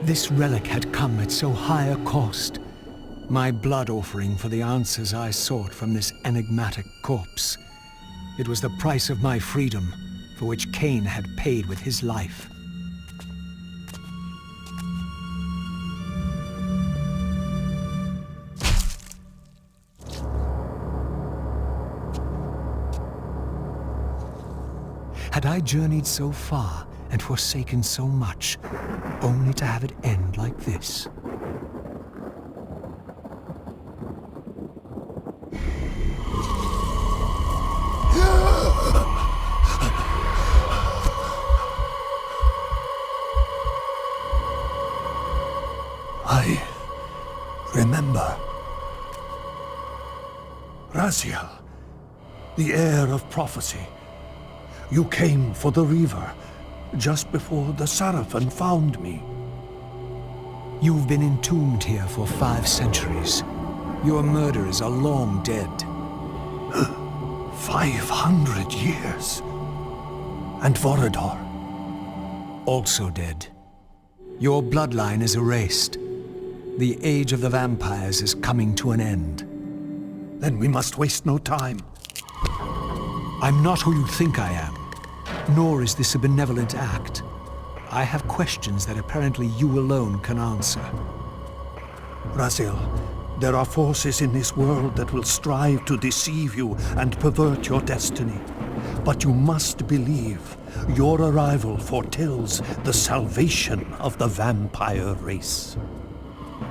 This relic had come at so high a cost. My blood offering for the answers I sought from this enigmatic corpse. It was the price of my freedom, for which Kain had paid with his life. Had I journeyed so far and forsaken so much, only to have it end like this? I remember. Raziel, the heir of prophecy. You came for the Reaver, just before the Seraphim found me. You've been entombed here for 5 centuries. Your murderers are long dead. 500 years. And Vorador? Also dead. Your bloodline is erased. The age of the vampires is coming to an end. Then we must waste no time. I'm not who you think I am. Nor is this a benevolent act. I have questions that apparently you alone can answer. Raziel, there are forces in this world that will strive to deceive you and pervert your destiny. But you must believe your arrival foretells the salvation of the vampire race.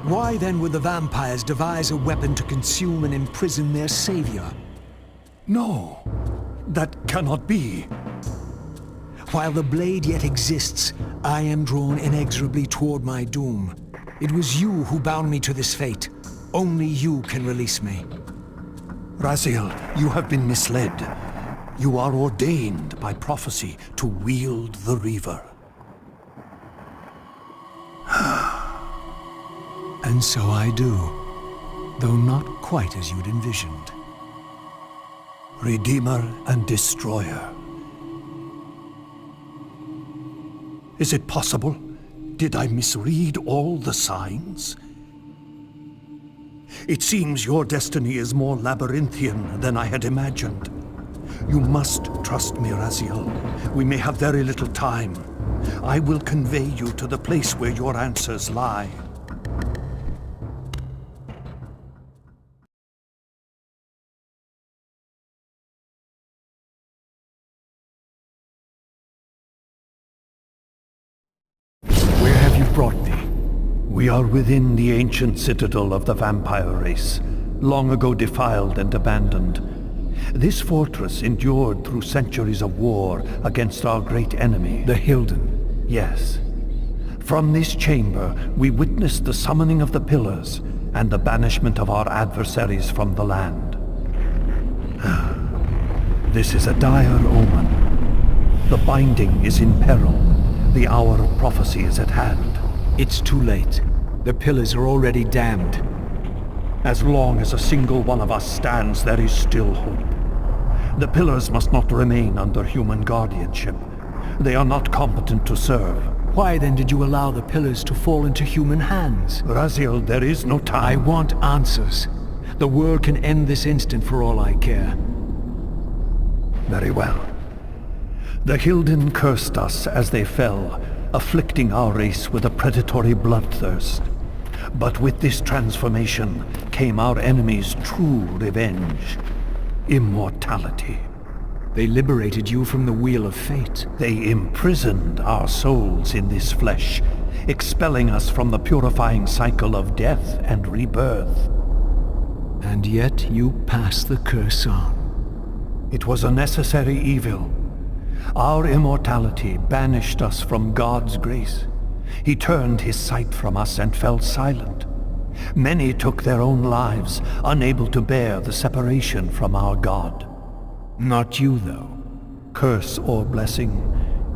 Why then would the vampires devise a weapon to consume and imprison their savior? No, that cannot be. While the blade yet exists, I am drawn inexorably toward my doom. It was you who bound me to this fate. Only you can release me. Raziel, you have been misled. You are ordained by prophecy to wield the Reaver. And so I do, though not quite as you'd envisioned. Redeemer and Destroyer. Is it possible? Did I misread all the signs? It seems your destiny is more labyrinthian than I had imagined. You must trust me, Raziel. We may have very little time. I will convey you to the place where your answers lie. Where have you brought me? We are within the ancient citadel of the vampire race, long ago defiled and abandoned. This fortress endured through centuries of war against our great enemy, The Hilden. Yes. From this chamber, we witnessed the summoning of the Pillars and the banishment of our adversaries from the land. This is a dire omen. The binding is in peril. The hour of prophecy is at hand. It's too late. The Pillars are already damned. As long as a single one of us stands, there is still hope. The Pillars must not remain under human guardianship. They are not competent to serve. Why then did you allow the Pillars to fall into human hands? Raziel, there is no time. I want answers. The world can end this instant for all I care. Very well. The Hilden cursed us as they fell, afflicting our race with a predatory bloodthirst. But with this transformation came our enemy's true revenge. Immortality. They liberated you from the Wheel of Fate. They imprisoned our souls in this flesh, expelling us from the purifying cycle of death and rebirth. And yet you pass the curse on. It was a necessary evil. Our immortality banished us from God's grace. He turned his sight from us and fell silent. Many took their own lives, unable to bear the separation from our God. Not you, though. Curse or blessing,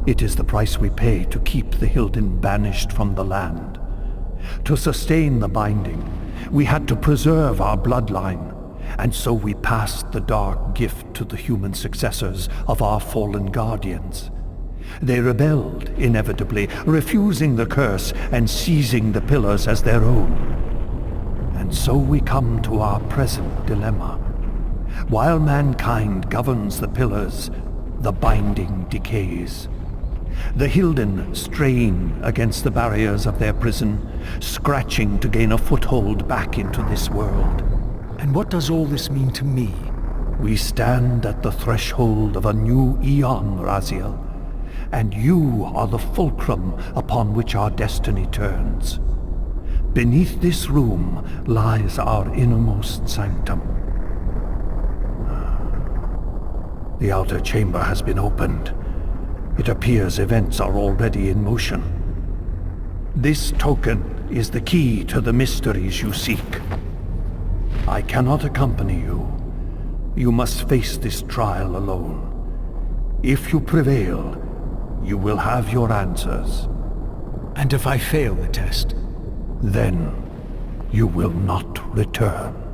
it is the price we pay to keep the Hilden banished from the land. To sustain the binding, we had to preserve our bloodline, and so we passed the dark gift to the human successors of our fallen guardians. They rebelled, inevitably, refusing the curse and seizing the pillars as their own. And so we come to our present dilemma. While mankind governs the pillars, the binding decays. The Hilden strain against the barriers of their prison, scratching to gain a foothold back into this world. And what does all this mean to me? We stand at the threshold of a new eon, Raziel, and you are the fulcrum upon which our destiny turns. Beneath this room lies our innermost sanctum. The outer chamber has been opened. It appears events are already in motion. This token is the key to the mysteries you seek. I cannot accompany you. You must face this trial alone. If you prevail, you will have your answers. And if I fail the test? Then you will not return.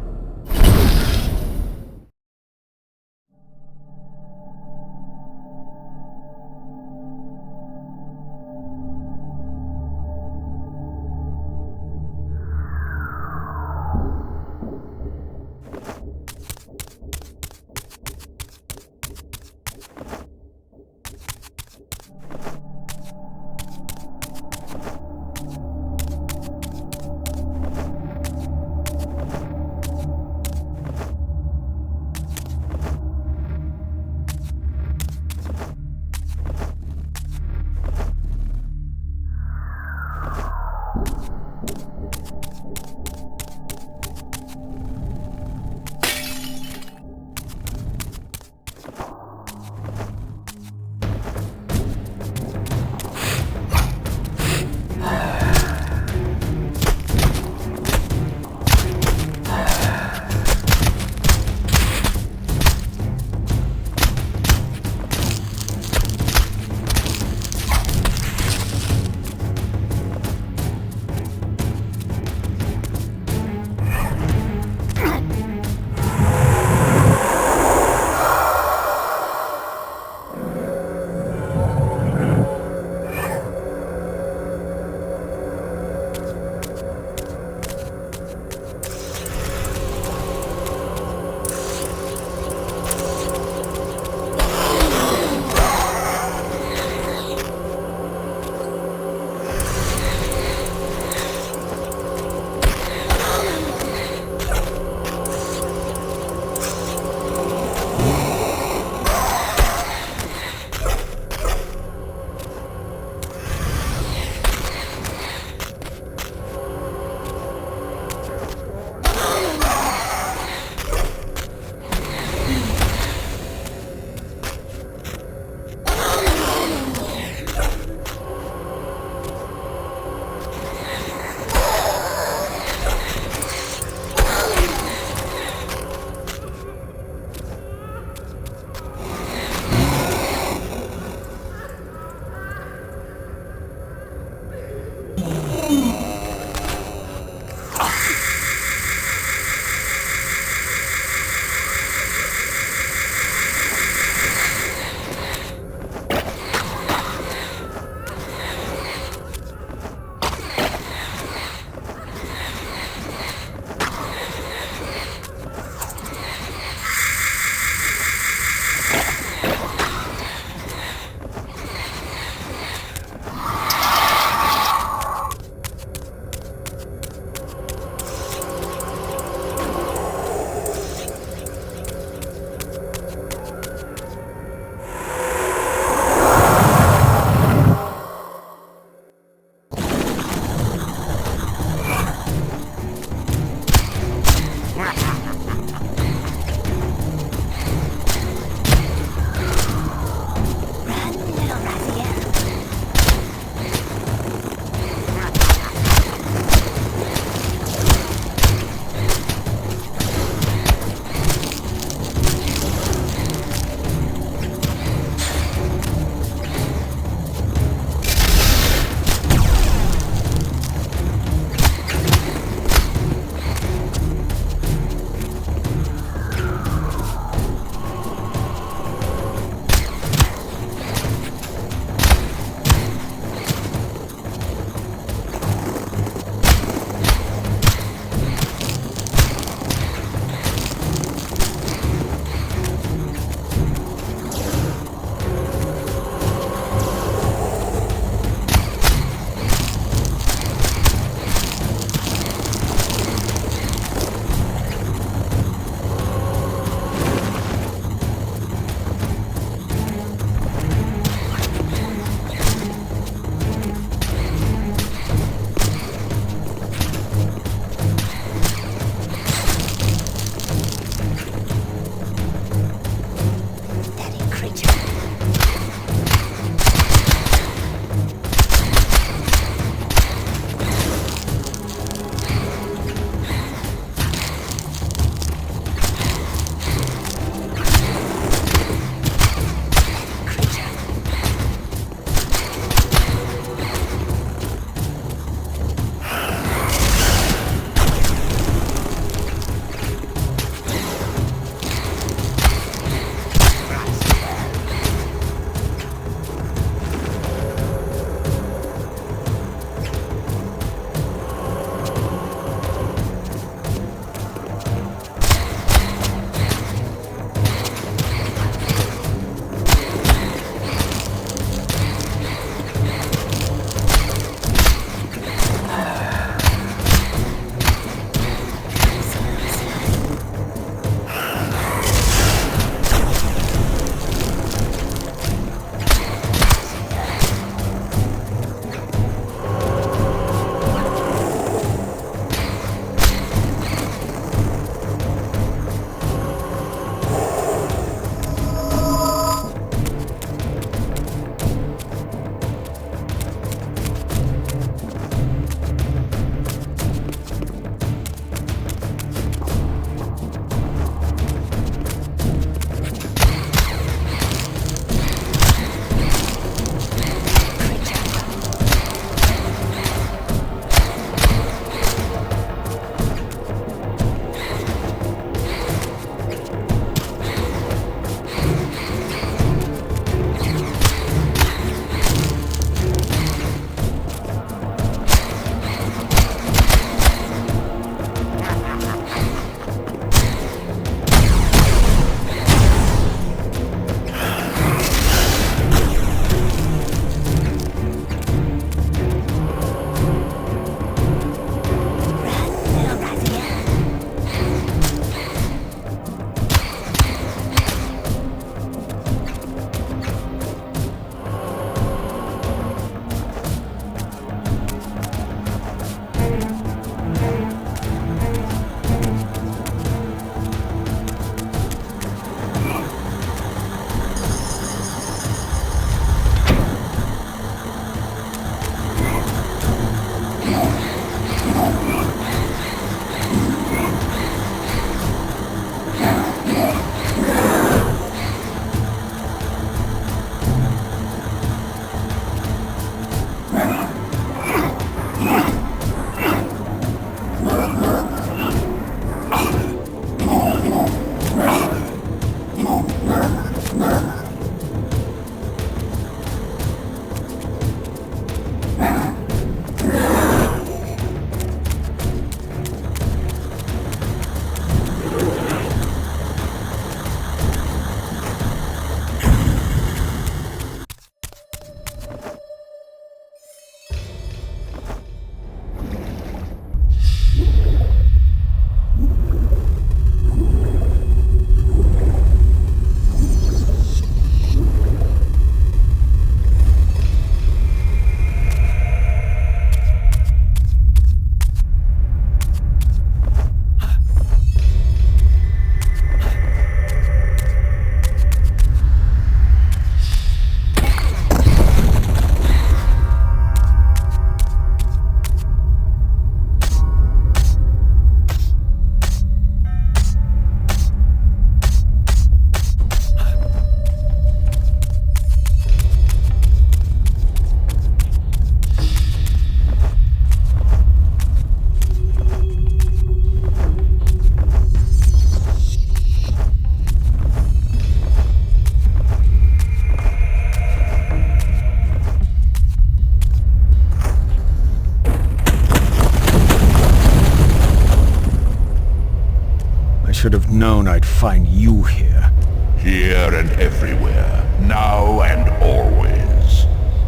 should have known I'd find you here. Here and everywhere, now and always.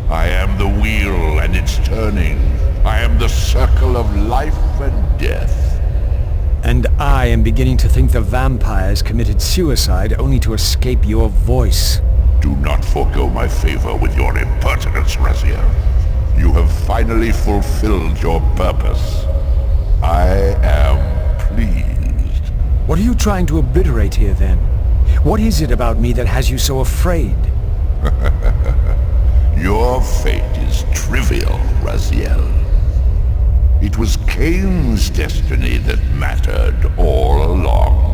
I am the wheel and its turning. I am the circle of life and death. And I am beginning to think the vampires committed suicide only to escape your voice. Do not forego my favor with your impertinence, Raziel. You have finally fulfilled your purpose. I am pleased. What are you trying to obliterate here, then? What is it about me that has you so afraid? Your fate is trivial, Raziel. It was Kain's destiny that mattered all along.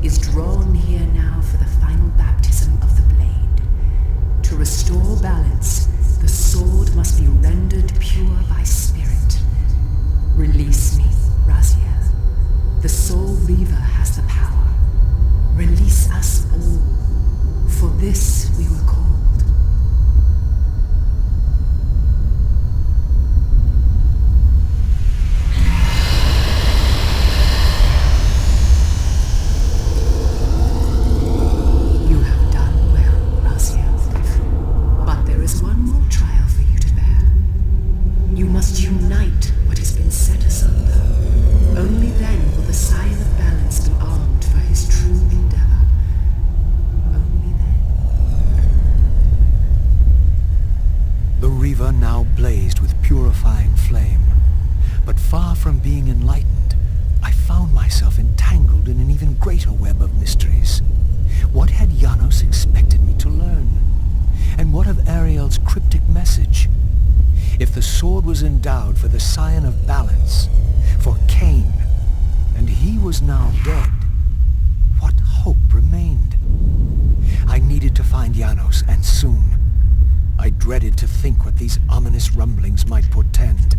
is drawn here now for the final baptism of the blade. To restore balance, the sword must be rendered pure by spirit. Release me, Raziel. The Soul Reaver has the power. Release us all. For this we were called. You have done well, Raziel. But there is one more trial for you to bear. You must unite what has been set asunder. Only then will the Scion of Balance be armed for his true endeavor. Only then. The Reaver now blazed with purifying flame. But far from being enlightened, I found myself entangled in an even greater web of mysteries. What had Janos expected me to learn? And what of Ariel's cryptic message? If the sword was endowed for the Scion of Balance, for Kain, and he was now dead, what hope remained? I needed to find Janos, and soon. I dreaded to think what these ominous rumblings might portend.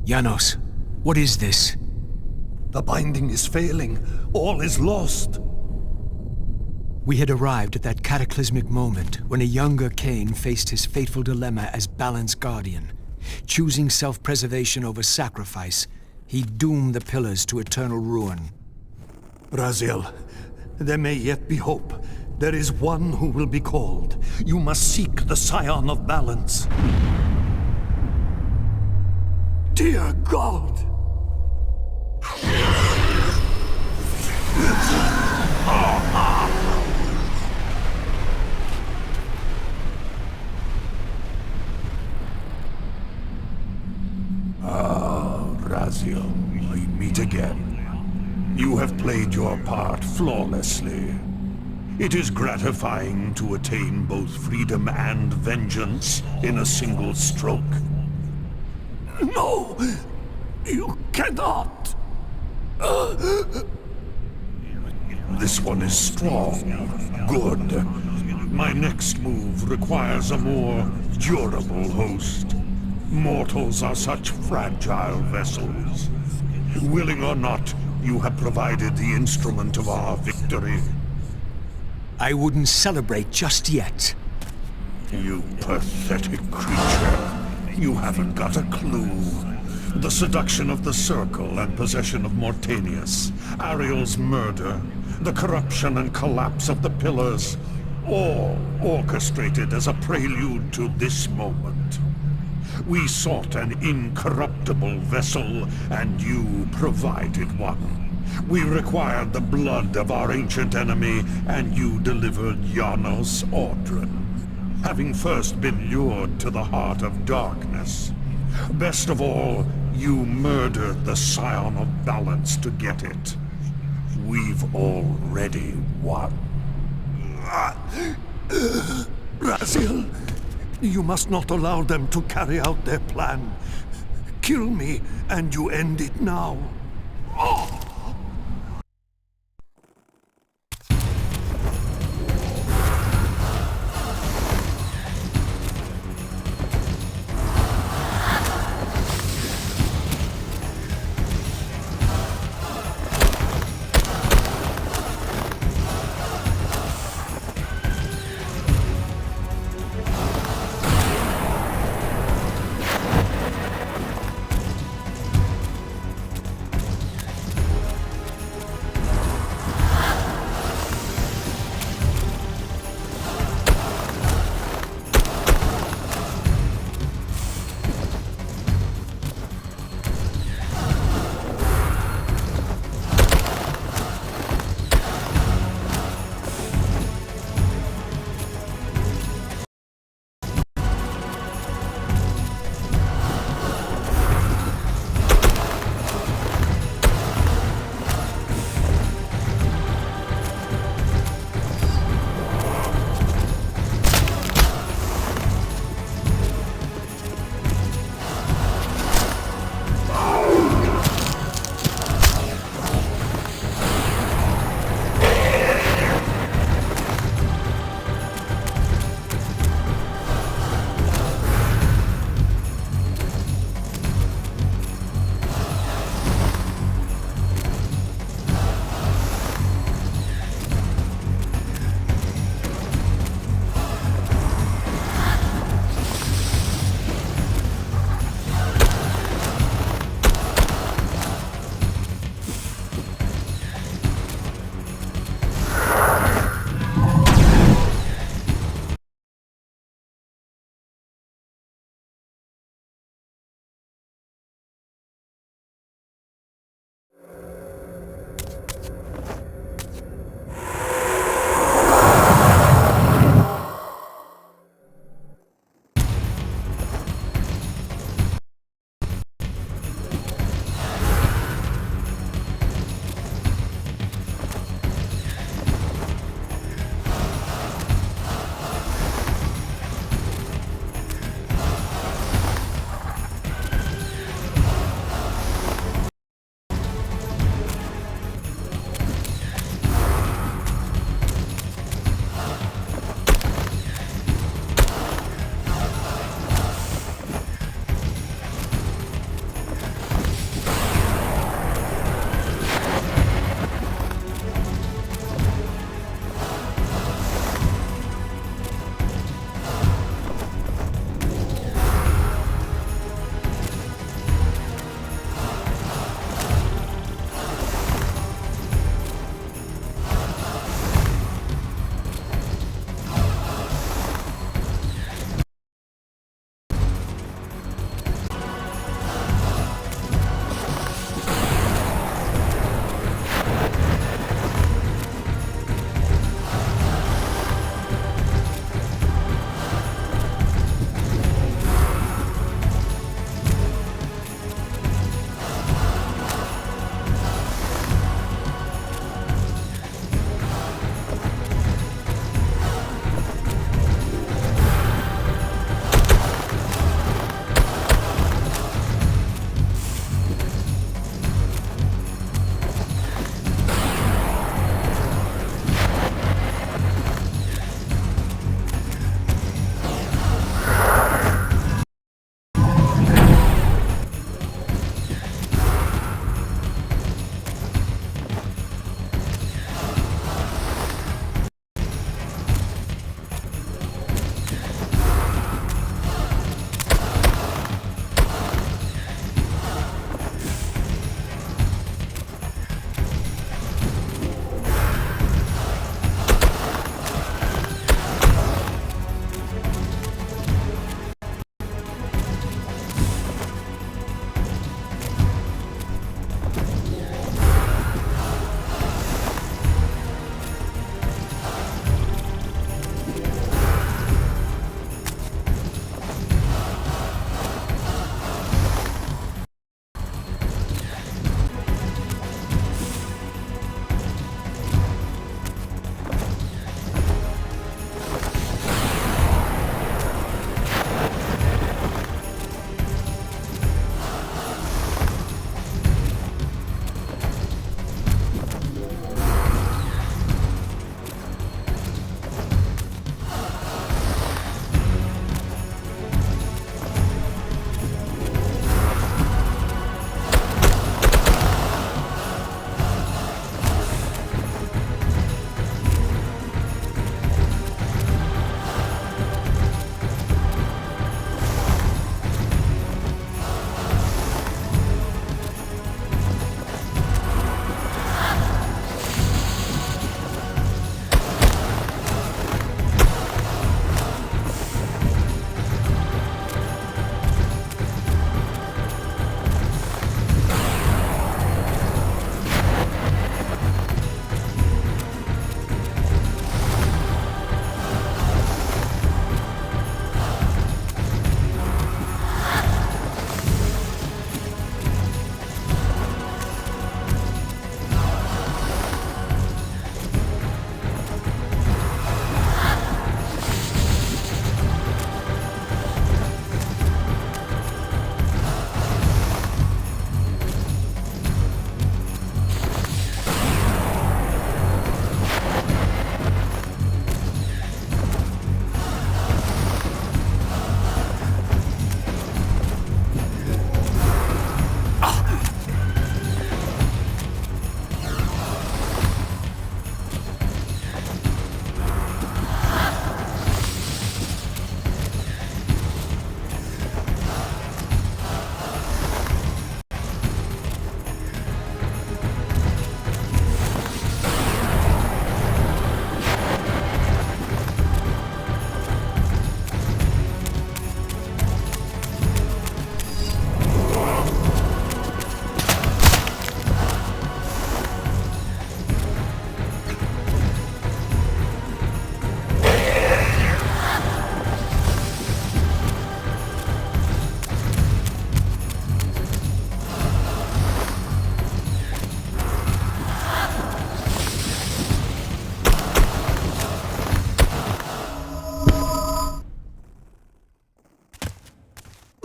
Janos, what is this? The binding is failing. All is lost. We had arrived at that cataclysmic moment when a younger Kain faced his fateful dilemma as Balance Guardian. Choosing self-preservation over sacrifice, he doomed the pillars to eternal ruin. Raziel, there may yet be hope. There is one who will be called. You must seek the Scion of Balance. Dear God! art flawlessly. It is gratifying to attain both freedom and vengeance in a single stroke. No! You cannot! This one is strong. Good. My next move requires a more durable host. Mortals are such fragile vessels. Willing or not, you have provided the instrument of our victory. I wouldn't celebrate just yet. You pathetic creature. You haven't got a clue. The seduction of the Circle and possession of Mortanius, Ariel's murder, the corruption and collapse of the Pillars, all orchestrated as a prelude to this moment. We sought an incorruptible vessel, and you provided one. We required the blood of our ancient enemy, and you delivered Janos Audron, having first been lured to the heart of darkness. Best of all, you murdered the Scion of Balance to get it. We've already won. Raziel, you must not allow them to carry out their plan. Kill me, and you end it now.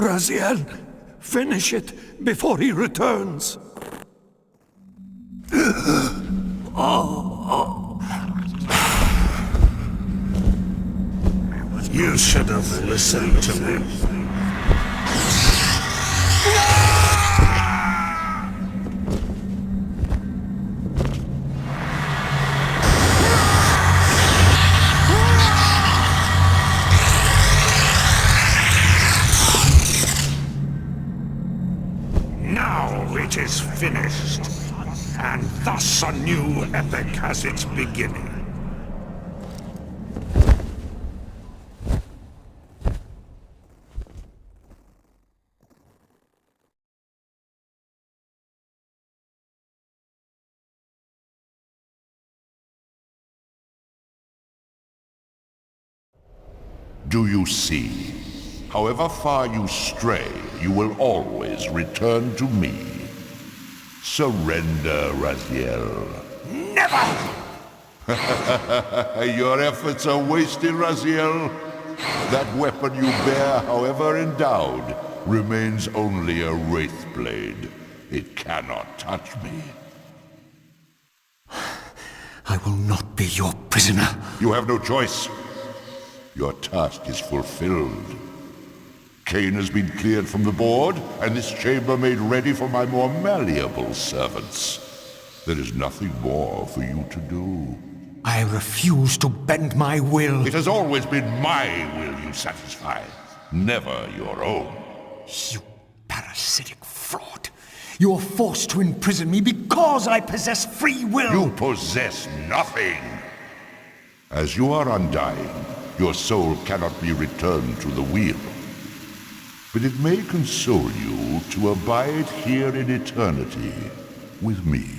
Raziel, finish it before he returns. You should have listened to me. Now it is finished, and thus a new epic has its beginning. Do you see? However far you stray, you will always return to me. Surrender, Raziel. Never! Your efforts are wasted, Raziel. That weapon you bear, however endowed, remains only a wraith blade. It cannot touch me. I will not be your prisoner. You have no choice. Your task is fulfilled. Kain has been cleared from the board, and this chamber made ready for my more malleable servants. There is nothing more for you to do. I refuse to bend my will. It has always been my will you satisfy, never your own. You parasitic fraud. You are forced to imprison me because I possess free will. You possess nothing. As you are undying, your soul cannot be returned to the wheel. But it may console you to abide here in eternity with me.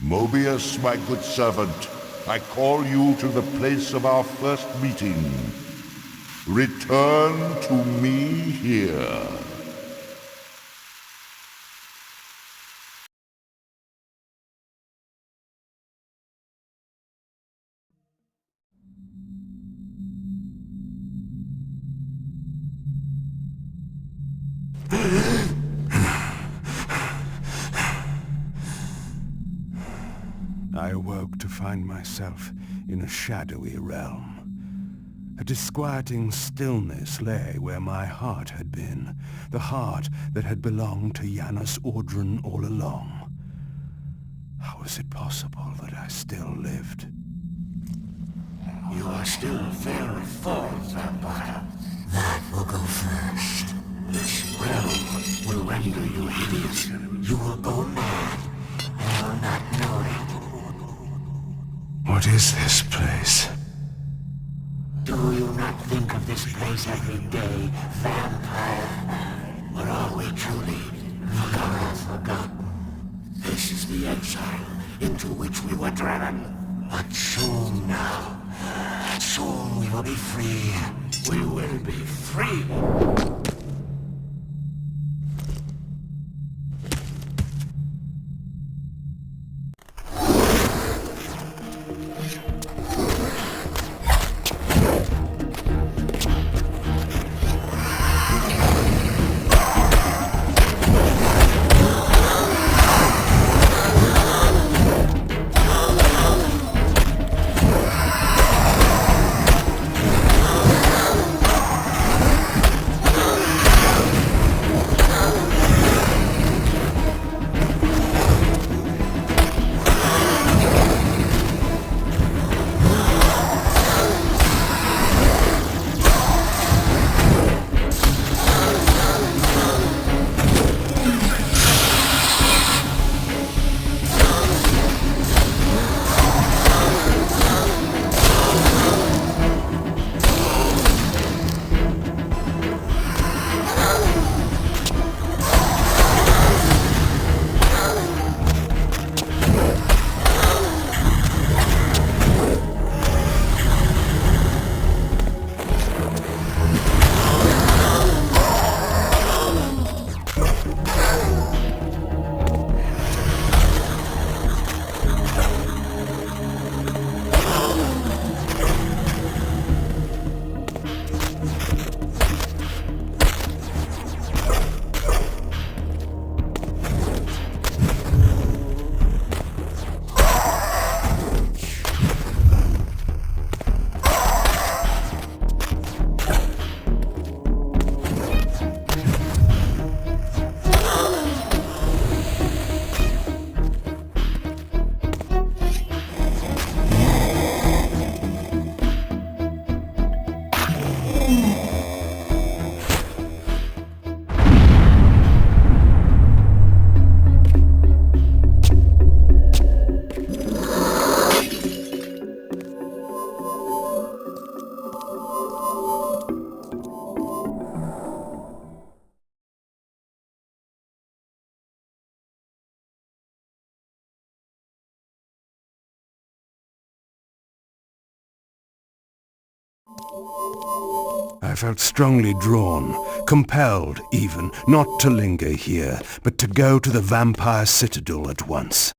Mobius, my good servant, I call you to the place of our first meeting. Return to me here. I awoke to find myself in a shadowy realm. A disquieting stillness lay where my heart had been, the heart that had belonged to Janus Ordran all along. How was it possible that I still lived? You are still very full, vampire. That will go first. This realm will render you hideous. You will go mad, and will not know it. What is this place? Do you not think of this place every day, vampire? Or are we truly forgotten? This is the exile into which we were driven. But soon now, soon we will be free. We will be free. I felt strongly drawn, compelled even, not to linger here, but to go to the vampire citadel at once.